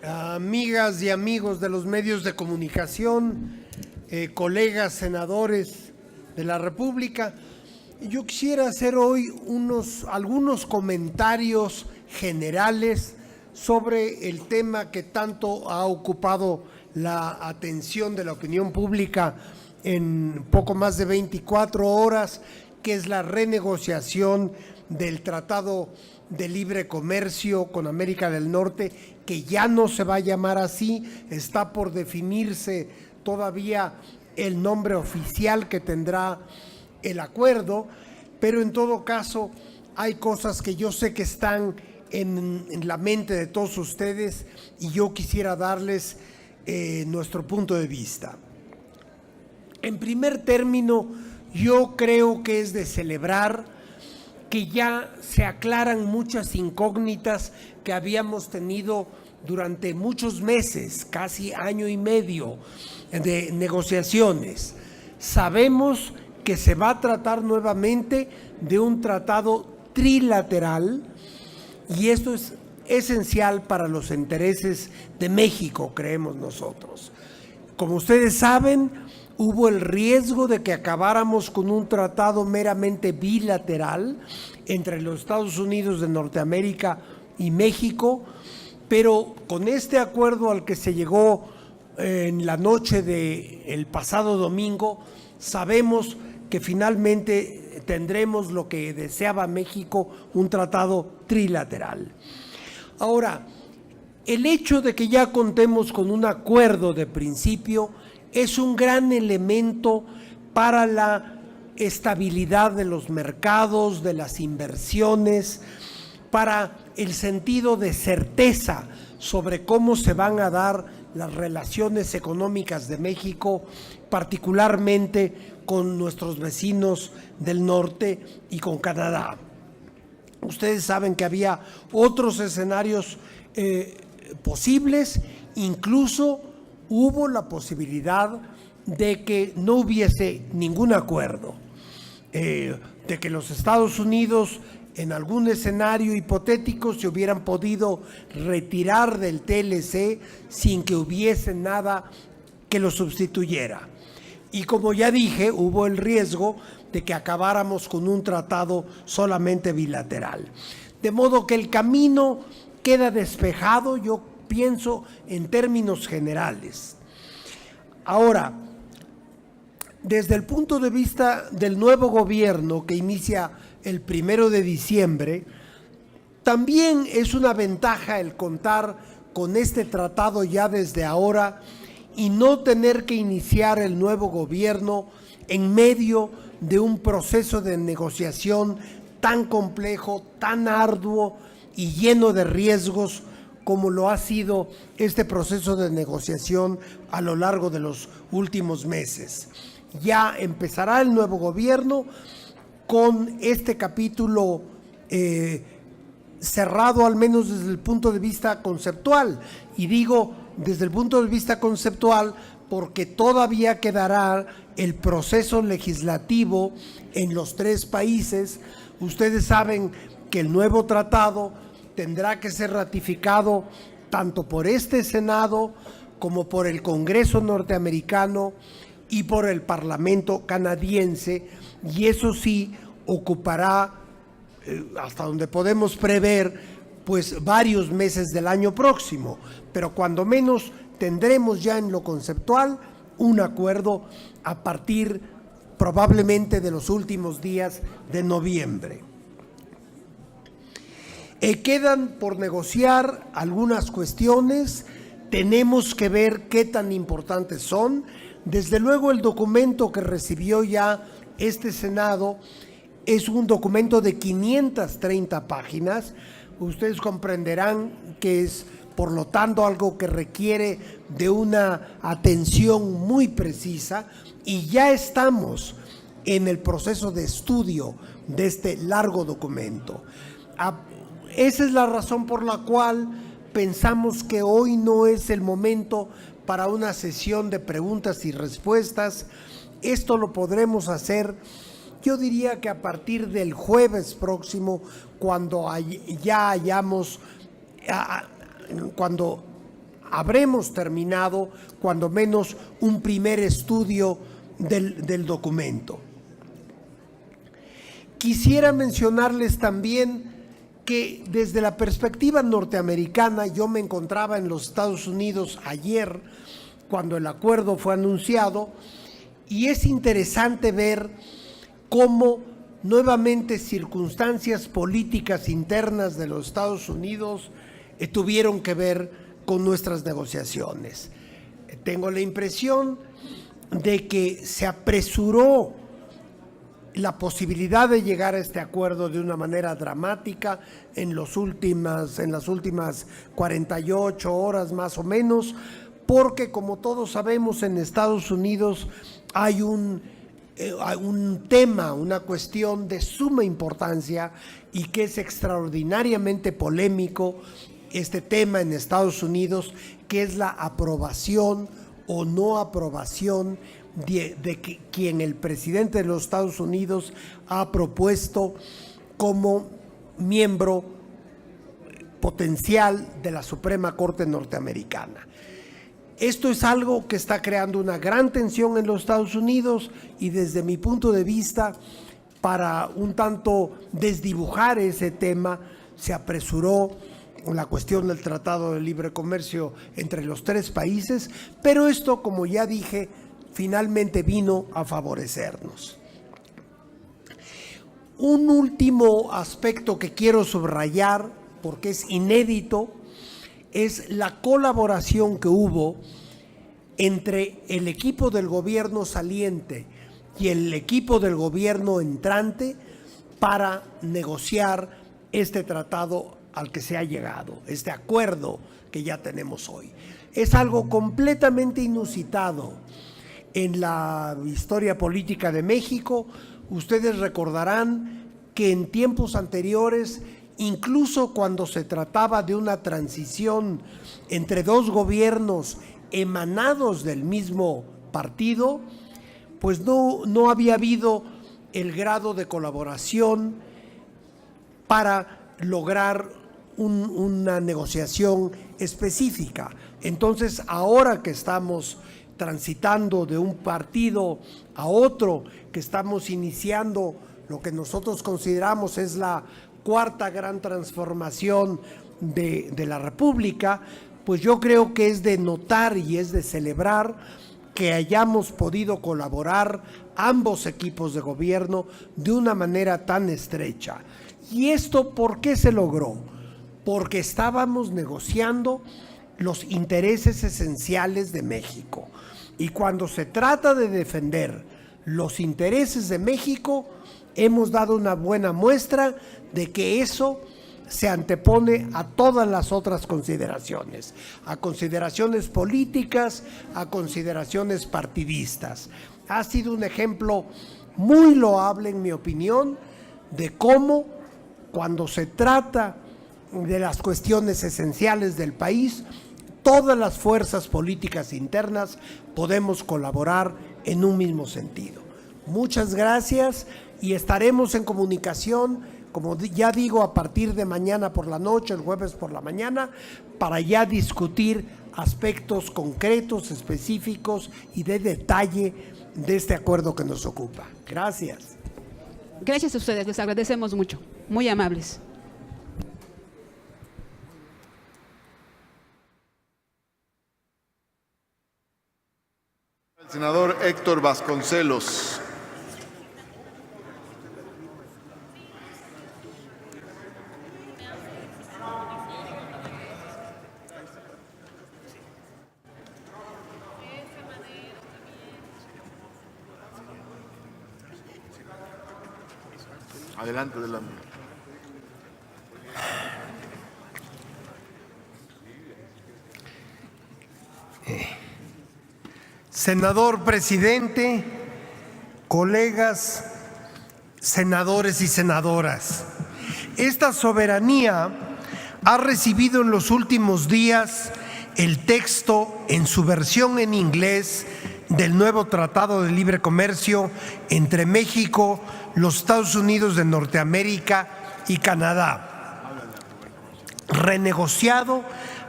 amigas y amigos de los medios de comunicación, colegas senadores de la República, yo quisiera hacer hoy algunos comentarios generales sobre el tema que tanto ha ocupado la atención de la opinión pública en poco más de 24 horas, que es la renegociación del Tratado de Libre Comercio con América del Norte, que ya no se va a llamar así, está por definirse todavía el nombre oficial que tendrá el acuerdo, pero en todo caso hay cosas que yo sé que están en la mente de todos ustedes y yo quisiera darles nuestro punto de vista. En primer término, yo creo que es de celebrar que ya se aclaran muchas incógnitas que habíamos tenido durante muchos meses, casi año y medio de negociaciones. Sabemos que se va a tratar nuevamente de un tratado trilateral y esto es esencial para los intereses de México, creemos nosotros. Como ustedes saben, hubo el riesgo de que acabáramos con un tratado meramente bilateral entre los Estados Unidos de Norteamérica y México, pero con este acuerdo al que se llegó en la noche del pasado domingo, sabemos que finalmente tendremos lo que deseaba México, un tratado trilateral. Ahora, el hecho de que ya contemos con un acuerdo de principio es un gran elemento para la estabilidad de los mercados, de las inversiones, para el sentido de certeza sobre cómo se van a dar las relaciones económicas de México, particularmente con nuestros vecinos del norte y con Canadá. Ustedes saben que había otros escenarios posibles, incluso hubo la posibilidad de que no hubiese ningún acuerdo, de que los Estados Unidos en algún escenario hipotético se hubieran podido retirar del TLC sin que hubiese nada que lo sustituyera. Y como ya dije, hubo el riesgo de que acabáramos con un tratado solamente bilateral. De modo que el camino queda despejado, yo pienso, en términos generales. Ahora, desde el punto de vista del nuevo gobierno que inicia el 1 de diciembre, también es una ventaja el contar con este tratado ya desde ahora y no tener que iniciar el nuevo gobierno en medio de un proceso de negociación tan complejo, tan arduo y lleno de riesgos como lo ha sido este proceso de negociación a lo largo de los últimos meses. Ya empezará el nuevo gobierno con este capítulo cerrado, al menos desde el punto de vista conceptual. Y digo desde el punto de vista conceptual porque todavía quedará el proceso legislativo en los tres países. Ustedes saben que el nuevo tratado tendrá que ser ratificado tanto por este Senado como por el Congreso norteamericano y por el Parlamento canadiense, y eso sí ocupará, hasta donde podemos prever, pues varios meses del año próximo, pero cuando menos tendremos ya en lo conceptual un acuerdo a partir probablemente de los últimos días de noviembre. Quedan por negociar algunas cuestiones, tenemos que ver qué tan importantes son. Desde luego el documento que recibió ya este Senado es un documento de 530 páginas. Ustedes comprenderán que es, por lo tanto, algo que requiere de una atención muy precisa y ya estamos en el proceso de estudio de este largo documento. Esa es la razón por la cual pensamos que hoy no es el momento para una sesión de preguntas y respuestas. Esto lo podremos hacer, yo diría que a partir del jueves próximo, cuando ya hayamos, cuando habremos terminado cuando menos un primer estudio del documento. Quisiera mencionarles también que desde la perspectiva norteamericana, yo me encontraba en los Estados Unidos ayer cuando el acuerdo fue anunciado, y es interesante ver cómo nuevamente circunstancias políticas internas de los Estados Unidos tuvieron que ver con nuestras negociaciones. Tengo la impresión de que se apresuró la posibilidad de llegar a este acuerdo de una manera dramática en las últimas 48 horas más o menos, porque como todos sabemos en Estados Unidos hay un tema, una cuestión de suma importancia y que es extraordinariamente polémico este tema en Estados Unidos, que es la aprobación o no aprobación de quien el presidente de los Estados Unidos ha propuesto como miembro potencial de la Suprema Corte norteamericana. Esto es algo que está creando una gran tensión en los Estados Unidos y desde mi punto de vista, para un tanto desdibujar ese tema, se apresuró la cuestión del Tratado de Libre Comercio entre los tres países, pero esto, como ya dije, finalmente vino a favorecernos. Un último aspecto que quiero subrayar, porque es inédito, es la colaboración que hubo entre el equipo del gobierno saliente y el equipo del gobierno entrante para negociar este tratado al que se ha llegado, este acuerdo que ya tenemos hoy. Es algo completamente inusitado en la historia política de México. Ustedes recordarán que en tiempos anteriores, incluso cuando se trataba de una transición entre dos gobiernos emanados del mismo partido, pues no había habido el grado de colaboración para lograr una negociación específica. Entonces, ahora que estamos transitando de un partido a otro, que estamos iniciando lo que nosotros consideramos es la cuarta gran transformación de la República, pues yo creo que es de notar y es de celebrar que hayamos podido colaborar ambos equipos de gobierno de una manera tan estrecha. ¿Y esto por qué se logró? Porque estábamos negociando los intereses esenciales de México. Y cuando se trata de defender los intereses de México, hemos dado una buena muestra de que eso se antepone a todas las otras consideraciones, a consideraciones políticas, a consideraciones partidistas. Ha sido un ejemplo muy loable, en mi opinión, de cómo cuando se trata de las cuestiones esenciales del país, todas las fuerzas políticas internas podemos colaborar en un mismo sentido. Muchas gracias y estaremos en comunicación, como ya digo, a partir de mañana por la noche, el jueves por la mañana, para ya discutir aspectos concretos, específicos y de detalle de este acuerdo que nos ocupa. Gracias. Gracias a ustedes, les agradecemos mucho, muy amables. El senador Héctor Vasconcelos. Adelante, adelante. Senador presidente, colegas, senadores y senadoras, esta soberanía ha recibido en los últimos días el texto en su versión en inglés del nuevo Tratado de Libre Comercio entre México, los Estados Unidos de Norteamérica y Canadá, renegociado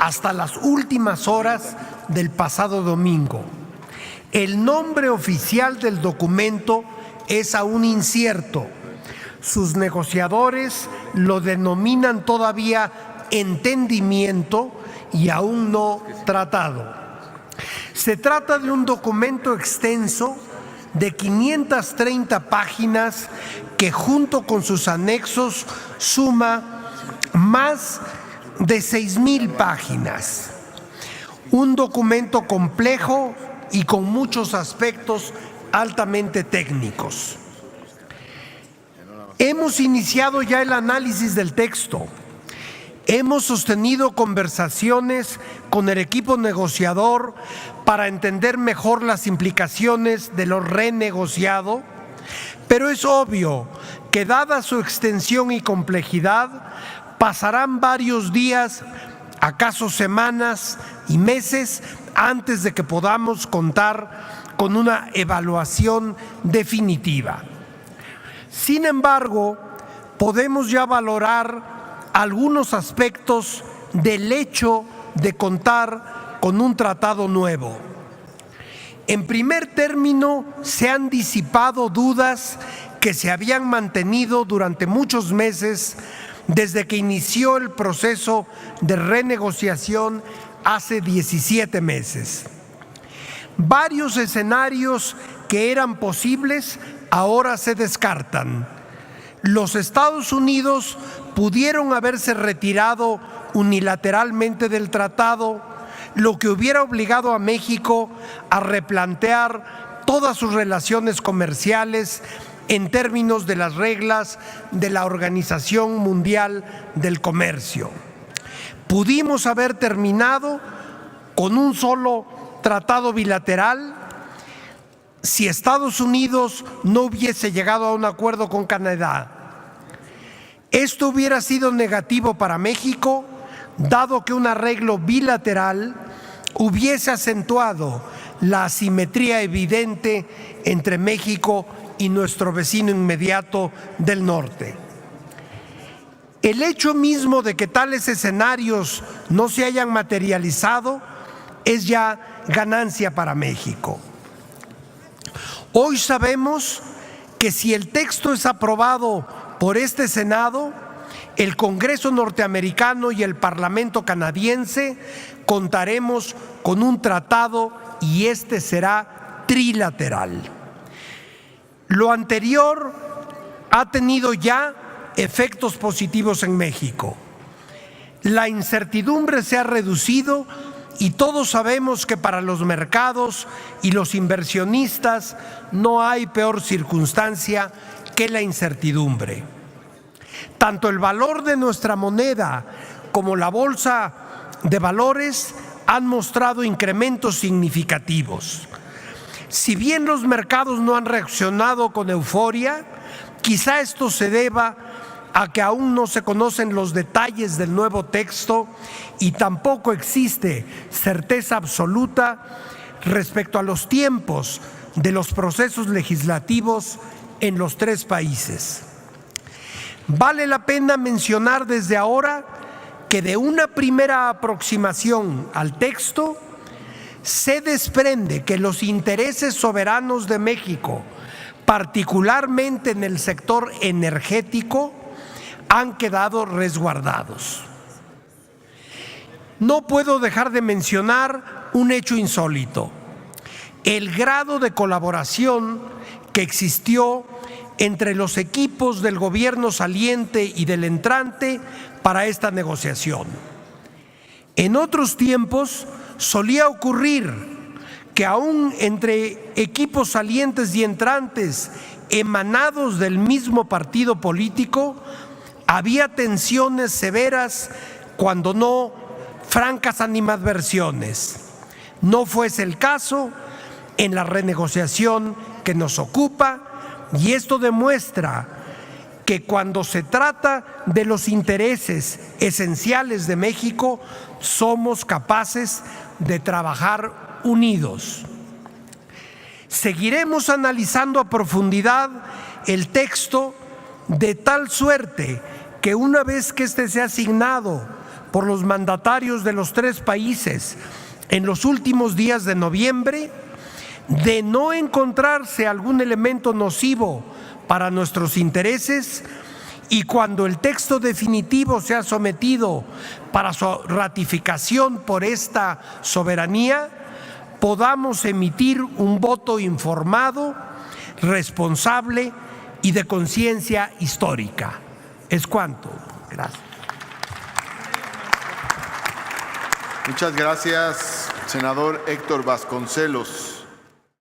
hasta las últimas horas del pasado domingo. El nombre oficial del documento es aún incierto. Sus negociadores lo denominan todavía entendimiento y aún no tratado. Se trata de un documento extenso de 530 páginas que junto con sus anexos suma más de 6,000 páginas. Un documento complejo y con muchos aspectos altamente técnicos. Hemos iniciado ya el análisis del texto. Hemos sostenido conversaciones con el equipo negociador para entender mejor las implicaciones de lo renegociado, pero es obvio que dada su extensión y complejidad, pasarán varios días, acaso semanas y meses, antes de que podamos contar con una evaluación definitiva. Sin embargo, podemos ya valorar algunos aspectos del hecho de contar con un tratado nuevo. En primer término, se han disipado dudas que se habían mantenido durante muchos meses desde que inició el proceso de renegociación hace 17 meses. Varios escenarios que eran posibles ahora se descartan. Los Estados Unidos pudieron haberse retirado unilateralmente del tratado, lo que hubiera obligado a México a replantear todas sus relaciones comerciales en términos de las reglas de la Organización Mundial del Comercio. Pudimos haber terminado con un solo tratado bilateral si Estados Unidos no hubiese llegado a un acuerdo con Canadá. Esto hubiera sido negativo para México, dado que un arreglo bilateral hubiese acentuado la asimetría evidente entre México y nuestro vecino inmediato del norte. El hecho mismo de que tales escenarios no se hayan materializado es ya ganancia para México. Hoy sabemos que si el texto es aprobado por este Senado, el Congreso norteamericano y el Parlamento canadiense contaremos con un tratado y este será trilateral. Lo anterior ha tenido ya efectos positivos en México. La incertidumbre se ha reducido y todos sabemos que para los mercados y los inversionistas no hay peor circunstancia que la incertidumbre. Tanto el valor de nuestra moneda como la bolsa de valores han mostrado incrementos significativos. Si bien los mercados no han reaccionado con euforia, quizá esto se deba a que aún no se conocen los detalles del nuevo texto y tampoco existe certeza absoluta respecto a los tiempos de los procesos legislativos en los tres países. Vale la pena mencionar desde ahora que de una primera aproximación al texto se desprende que los intereses soberanos de México, particularmente en el sector energético, han quedado resguardados. No puedo dejar de mencionar un hecho insólito: el grado de colaboración que existió entre los equipos del gobierno saliente y del entrante para esta negociación. En otros tiempos solía ocurrir que aún entre equipos salientes y entrantes emanados del mismo partido político había tensiones severas, cuando no francas animadversiones. No fuese el caso en la renegociación que nos ocupa, y esto demuestra que cuando se trata de los intereses esenciales de México, somos capaces de trabajar unidos. Seguiremos analizando a profundidad el texto de tal suerte que una vez que éste sea asignado por los mandatarios de los 3 países en los últimos días de noviembre, de no encontrarse algún elemento nocivo para nuestros intereses, y cuando el texto definitivo sea sometido para su ratificación por esta soberanía, podamos emitir un voto informado, responsable y de conciencia histórica. Es cuanto. Gracias. Muchas gracias, senador Héctor Vasconcelos.